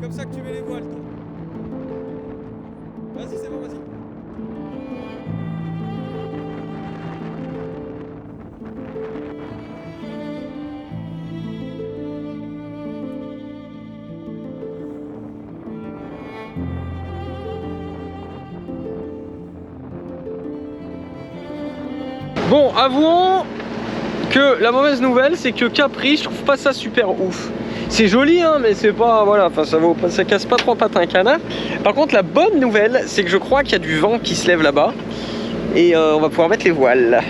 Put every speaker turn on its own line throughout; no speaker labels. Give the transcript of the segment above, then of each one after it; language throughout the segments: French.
comme ça que tu mets les voiles, toi. Vas-y, c'est bon, vas-y. Bon, avouons que la mauvaise nouvelle, c'est que Capri, je trouve pas ça super ouf. C'est joli, hein, mais c'est pas, voilà, enfin ça casse pas trois pattes à un canard. Par contre, la bonne nouvelle, c'est que je crois qu'il y a du vent qui se lève là-bas. Et on va pouvoir mettre les voiles.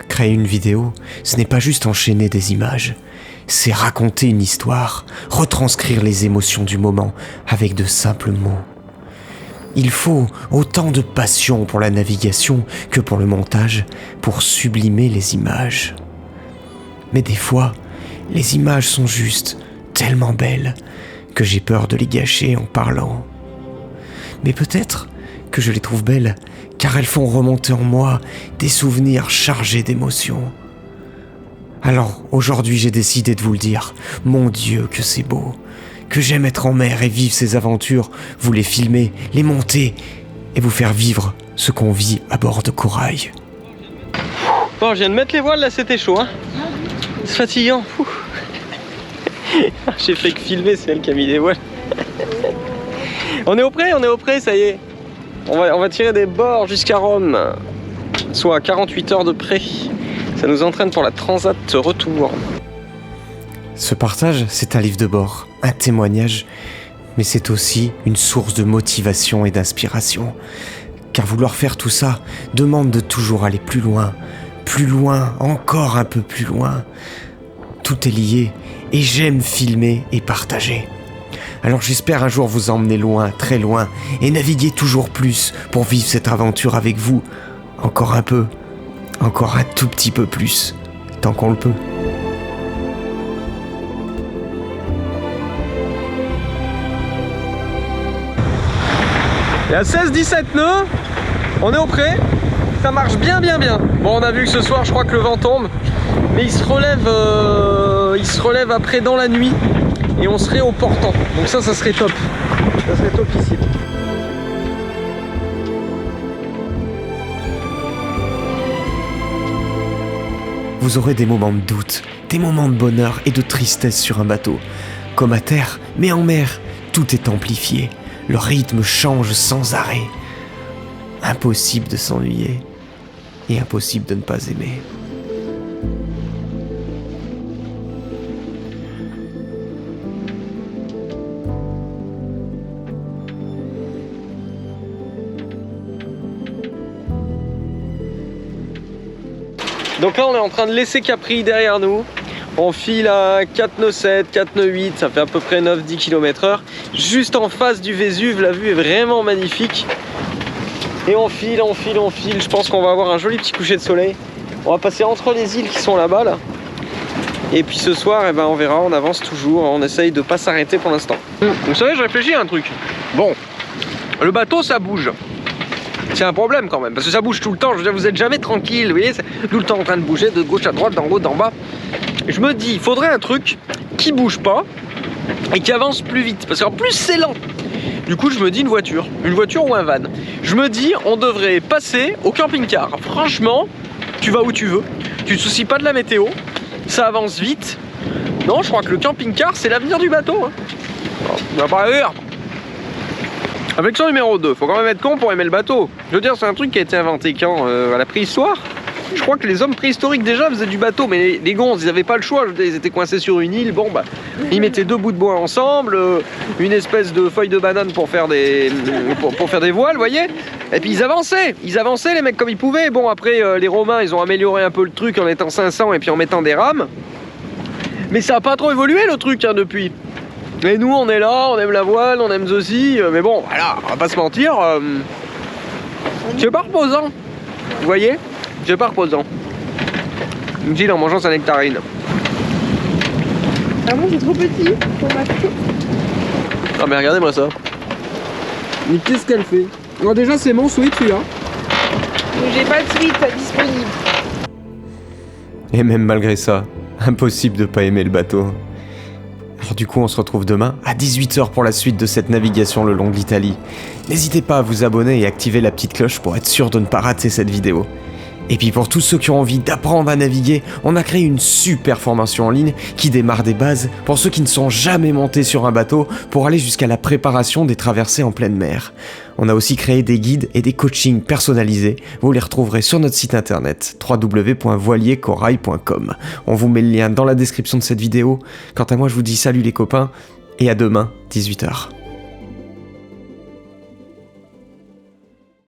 Créer une vidéo, ce n'est pas juste enchaîner des images. C'est raconter une histoire, retranscrire les émotions du moment avec de simples mots. Il faut autant de passion pour la navigation que pour le montage, pour sublimer les images. Mais des fois, les images sont juste tellement belles que j'ai peur de les gâcher en parlant. Mais peut-être que je les trouve belles car elles font remonter en moi des souvenirs chargés d'émotions. Alors aujourd'hui j'ai décidé de vous le dire, mon Dieu que c'est beau, que j'aime être en mer et vivre ces aventures, vous les filmer, les monter et vous faire vivre ce qu'on vit à bord de Corail.
Bon, je viens de mettre les voiles, là c'était chaud, hein. C'est fatigant. J'ai fait que filmer, c'est elle qui a mis les voiles. On est au près, ça y est. On va tirer des bords jusqu'à Rome, soit à 48 heures de près. Ça nous entraîne pour la transat retour.
Ce partage, c'est un livre de bord, un témoignage, mais c'est aussi une source de motivation et d'inspiration. Car vouloir faire tout ça demande de toujours aller plus loin, encore un peu plus loin. Tout est lié et j'aime filmer et partager. Alors j'espère un jour vous emmener loin, très loin, et naviguer toujours plus pour vivre cette aventure avec vous. Encore un peu, encore un tout petit peu plus, tant qu'on le peut.
Il y a 16-17 nœuds, on est au près, ça marche bien. Bon, on a vu que ce soir, je crois que le vent tombe, mais il se relève après dans la nuit et on serait au portant. Donc ça serait top. Ça serait top ici.
Vous aurez des moments de doute, des moments de bonheur et de tristesse sur un bateau. Comme à terre, mais en mer, tout est amplifié. Le rythme change sans arrêt. Impossible de s'ennuyer et impossible de ne pas aimer.
Donc là on est en train de laisser Capri derrière nous. On file à 4 nœuds 7, 4 nœuds 8, ça fait à peu près 9-10 km/h. Juste en face du Vésuve, la vue est vraiment magnifique. Et on file, je pense qu'on va avoir un joli petit coucher de soleil. On va passer entre les îles qui sont là-bas là. Et puis ce soir, eh ben, on verra, on avance toujours, on essaye de pas s'arrêter pour l'instant. Vous savez, je réfléchis à un truc. Bon, le bateau ça bouge. C'est un problème quand même, parce que ça bouge tout le temps, je veux dire, vous êtes jamais tranquille, vous voyez, c'est tout le temps en train de bouger, de gauche à droite, d'en haut, d'en bas. Je me dis, il faudrait un truc qui bouge pas et qui avance plus vite, parce qu'en plus c'est lent. Du coup je me dis une voiture ou un van. Je me dis, on devrait passer au camping-car. Franchement, tu vas où tu veux, tu te soucies pas de la météo, ça avance vite. Non, je crois que le camping-car c'est l'avenir du bateau, hein. On va pas rire. Réflexion numéro 2, faut quand même être con pour aimer le bateau. Je veux dire, c'est un truc qui a été inventé quand à la préhistoire. Je crois que les hommes préhistoriques déjà faisaient du bateau, mais les gonzes, ils avaient pas le choix. Je veux dire, ils étaient coincés sur une île, bon bah, ils mettaient 2 bouts de bois ensemble, une espèce de feuille de banane pour faire des, pour faire des voiles, vous voyez. Et puis ils avançaient les mecs comme ils pouvaient. Bon après, les Romains, ils ont amélioré un peu le truc en mettant 500 et puis en mettant des rames. Mais ça a pas trop évolué le truc hein, depuis. Et nous on est là, on aime la voile, on aime ceci, mais bon voilà, on va pas se mentir, c'est pas reposant, vous voyez, c'est pas reposant. Une petite en mangeant sa nectarine.
Ah bon, c'est trop petit pour ma tête.
Ah mais regardez-moi ça. Mais qu'est-ce qu'elle fait? Alors déjà c'est mon sweat celui-là.
J'ai pas de suite disponible.
Et même malgré ça, impossible de pas aimer le bateau. Alors du coup, on se retrouve demain à 18h pour la suite de cette navigation le long de l'Italie. N'hésitez pas à vous abonner et activer la petite cloche pour être sûr de ne pas rater cette vidéo. Et puis pour tous ceux qui ont envie d'apprendre à naviguer, on a créé une super formation en ligne qui démarre des bases pour ceux qui ne sont jamais montés sur un bateau pour aller jusqu'à la préparation des traversées en pleine mer. On a aussi créé des guides et des coachings personnalisés, vous les retrouverez sur notre site internet www.voiliercorail.com. On vous met le lien dans la description de cette vidéo. Quant à moi, je vous dis salut les copains et à demain, 18h.